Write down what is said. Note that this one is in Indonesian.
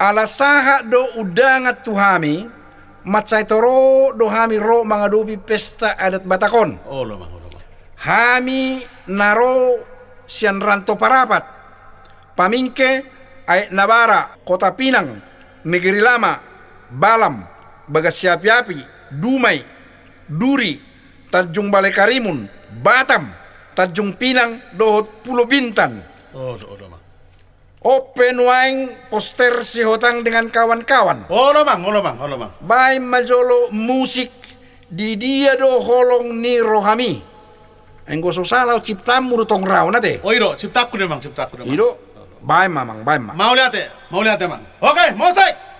Alasaha do udangat tuhami, macai toro do hami ro mangadobi pesta adat Batakon. Oh, lo mang. Hami naro sian ranto parapat. Pamingke ay Nabara, Kota Pinang, Negeri Lama, Balam, Bagasiapi-api, Dumai, Duri, Tanjung Balai Karimun, Batam, Tanjung Pinang, dohot Pulau Bintan. Oh, mang. Open wine poster si Hotang dengan kawan-kawan. Oh, lo mang. Bay majolo musik di dia do holong ni rohami. Enggo susah ciptamu do tong raw nate. Oh, iro, ciptaku deh mang. Ido, bay mamang. Mau lihat, mang. Oke, mau saya.